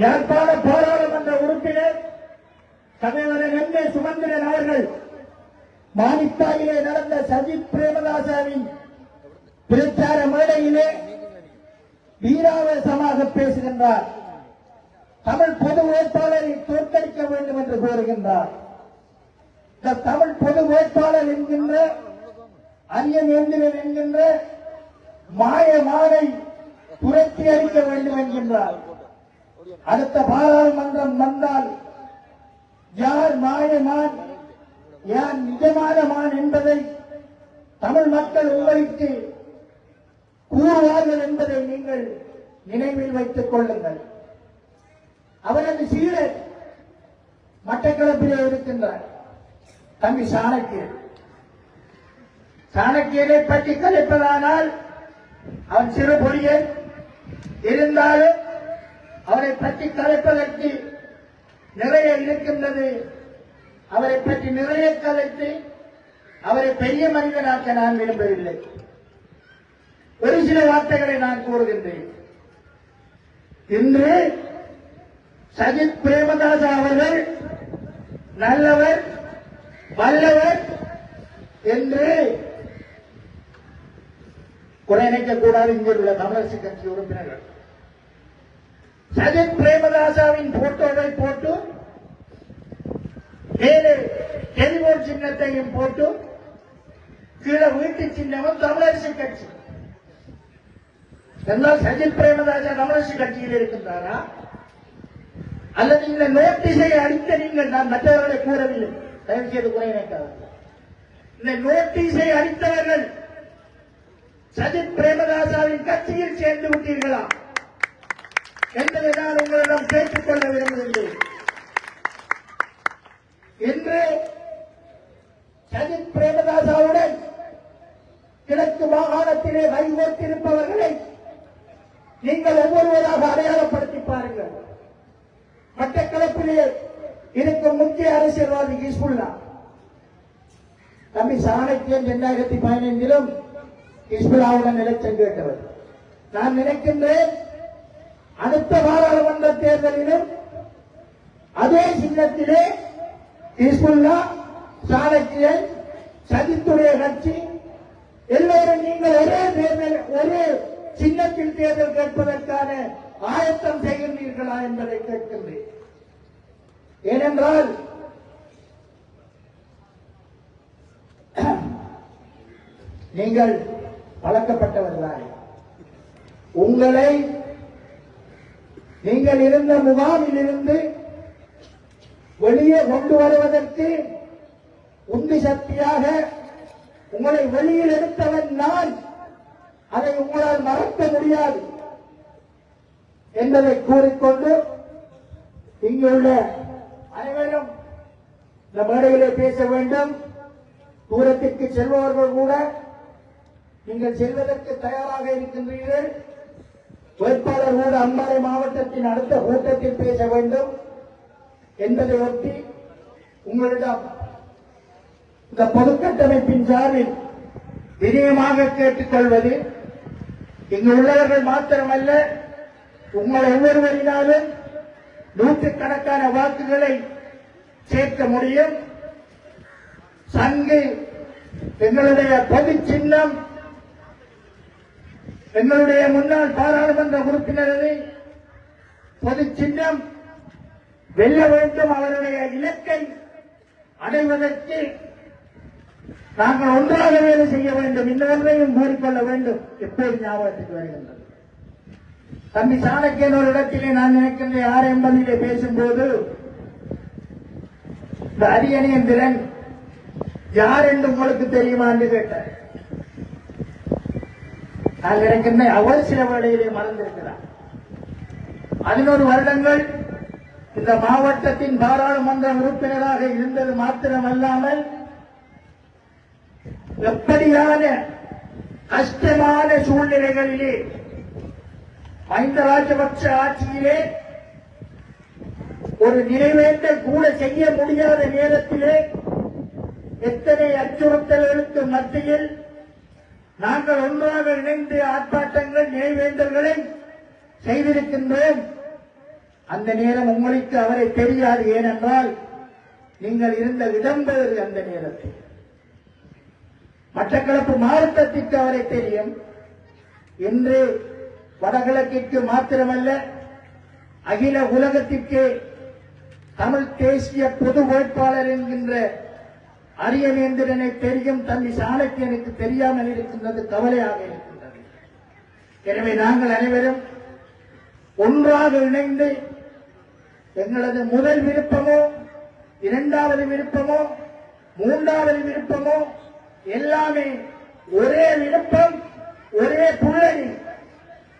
யாழ்ப்பாண பாராளுமன்ற உறுப்பினர் சகோதரர் எம்.ஏ. சுமந்திரன் அவர்கள் மானிப்பாயிலே நடந்த சஜித் பிரேமதாசவின் பிரச்சார மேடையிலே வீராவேசமாக பேசுகின்றார். தமிழ் பொது வேட்பாளரை தோற்கடிக்க வேண்டும் என்று கோருகின்றார். இந்த தமிழ் பொது வேட்பாளர் என்கின்ற அரியநேந்திரன் என்கின்ற மாயமானை துரத்தி அளிக்க வேண்டும் என்கின்றார். அடுத்த பாராளுமன்றம் வந்தால் யார் மாயமான் யார் நிஜமான மான் என்பதை தமிழ் மக்கள் உங்களுக்கு கூறுவார்கள் என்பதை நீங்கள் நினைவில் வைத்துக் கொள்ளுங்கள். அவரது சீடர் மட்டக்களப்பிலே இருக்கின்றார் தம்பி சாணக்கியன். சாணக்கியனை பற்றி கலைப்பதானால் அவன் சிறு பொறியன் இருந்தாலும் அவரை பற்றி கலைப்பதற்கு நிறைய இருக்கின்றது. அவரை பற்றி நிறைய கலைத்து அவரை பெரிய மனிதனாக்க நான் விரும்பவில்லை. ஒரு சில வார்த்தைகளை நான் கூறுகின்றேன். இன்று சஜித் பிரேமதாச அவர்கள் நல்லவர் வல்லவர் என்று குறை நினைக்கக்கூடாது. இங்கே உள்ள தமிழரசு கட்சி உறுப்பினர்கள் சஜித் பிரேமதாசாவின் போட்டோவை போட்டு மேலே டெலிபோன் சின்னத்தையும் போட்டு கீழே வீட்டு சின்னமும் தமிழரசு கட்சி என்றால் சஜித் பிரேமதாசா தமிழரசு கட்சியில் இருக்கின்றாரா அல்லது இந்த நோட்டீஸை அளித்த நீங்கள், நான் மற்றவர்களை கூறவில்லை, தயவு செய்து குறை நினைக்காதீர்கள். இந்த நோட்டீஸை அளித்தவர்கள் சஜித் பிரேமதாசாவின் கட்சியில் சேர்ந்து விட்டீர்களா என்பதை நான் உங்களிடம் கேட்டுக்கொள்ள விரும்புகின்றேன். இன்று சஜித் பிரேமதாசாவுடன் கிழக்கு மாகாணத்திலே கைகோர்த்திருப்பவர்களை நீங்கள் ஒவ்வொருவராக அடையாளப்படுத்தி பாருங்கள். மட்டக்களப்பிலே இருக்கும் முக்கிய அரசியல்வாதி ஹிஸ்புல்லா தம்பி சாணக்கியன் 2015 ஹிஸ்புல்லாவுடன் எலெக்ஷன் கேட்டவர். நான் நினைக்கின்றேன் அடுத்த பாராளுமன்ற தேர்தலிலும் அதே சின்னத்திலே ஹிஸ்புல்லா சாணக்கியன் சஜித்துடைய கட்சி எல்லோரும் நீங்கள் ஒரே சின்னத்தில் தேர்தல் கேட்பதற்கான ஆயத்தம் செய்கின்றீர்களா என்பதை கேட்கின்றேன். ஏனென்றால் நீங்கள் பழக்கப்பட்டவர்களாக உங்களை நீங்கள் இருந்த முகாமில் இருந்து வெளியே கொண்டு வருவதற்கு உந்து சக்தியாக உங்களை வெளியில் எடுத்தவன் நான். அதை உங்களால் மறக்க முடியாது என்பதை கூறிக்கொண்டு இங்குள்ள அனைவரும் இந்த மேடையிலே பேச வேண்டும். தூரத்திற்கு செல்பவர்கள் கூட நீங்கள் செல்வதற்கு தயாராக இருக்கின்றீர்கள். வேட்பாளர் கூட அம்பாறை மாவட்டத்தின் அடுத்த கூட்டத்தில் பேச வேண்டும் என்பதை ஒட்டி உங்களிடம் இந்த பொதுக்கட்டமைப்பின் சார்பில் வினயமாக கேட்டுக்கொள்வது, இங்கு உள்ளவர்கள் மாத்திரமல்ல உங்களை ஒவ்வொருவரினாலும் நூற்றுக்கணக்கான வாக்குகளை சேர்க்க முடியும். சங்கு எங்களுடைய பொது சின்னம், எங்களுடைய முன்னாள் பாராளுமன்ற உறுப்பினரது பொது சின்னம் வெல்ல வேண்டும். அவருடைய இலக்கை அடைவதற்கு நாங்கள் ஒன்றாக வேலை செய்ய வேண்டும். இன்னொன்றையும் கூறிக்கொள்ள வேண்டும். எப்போது ஞாபகத்துக்கு வருகின்றது தம்பி சாணக்கியன் ஒரு இடத்திலே நான் நினைக்கின்ற 680 பேசும்போது இந்த அரியநேந்திரன் யார் என்று உங்களுக்கு தெரியுமா என்று கேட்டார். நான் நினைக்கின்ற அவர் சில வேளையிலே மறந்திருக்கிறார். 11 வருடங்கள் இந்த மாவட்டத்தின் பாராளுமன்ற உறுப்பினராக இருந்தது மாத்திரமல்லாமல் எப்படியான கஷ்டமான சூழ்நிலைகளிலே மஹிந்த ராஜபக்ஷ ஆட்சியிலே ஒரு நிறைவேற்றல் கூட செய்ய முடியாத நேரத்திலே எத்தனை அச்சுறுத்தல்களுக்கு மத்தியில் நாங்கள் ஒன்றாக இணைந்து ஆர்ப்பாட்டங்கள் நிறைவேற்றல்களை செய்திருக்கின்றோம். அந்த நேரம் உங்களுக்கு அவரை தெரியாது. ஏனென்றால் நீங்கள் இருந்த இடம் வேறு. அந்த நேரத்தில் மட்டக்களப்பு மாவட்டத்திற்கு அவரை தெரியும். இன்று வடகிழக்கிற்கு மாத்திரமல்ல, அகில உலகத்திற்கு தமிழ் தேசிய பொது வேட்பாளர் என்கின்ற அரியநேந்திரனை தெரியும். தம்பி சாணக்கியனுக்கு தெரியாமல் இருக்கின்றது, கவலையாக இருக்கின்றது. எனவே நாங்கள் அனைவரும் ஒன்றாக இணைந்து எங்களது முதல் விருப்பமோ, இரண்டாவது விருப்பமோ, மூன்றாவது விருப்பமோ எல்லாமே ஒரே விருப்பம், ஒரே புள்ளி.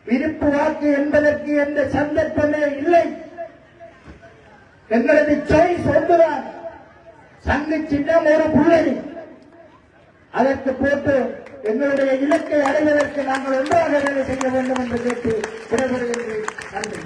விருப்பு வாக்கு என்பதற்கு எந்த சந்தர்ப்பமே இல்லை. எங்களது சாய்ஸ் ஒன்றுதான். சங்கு சின்னம் ஒரு புள்ளி. அதற்கு போட்டு எங்களுடைய இலக்கை அடைவதற்கு நாங்கள் ஒன்றாக வேலை செய்ய வேண்டும் என்று கேட்டு விடைபெறுகிறேன். நன்றி.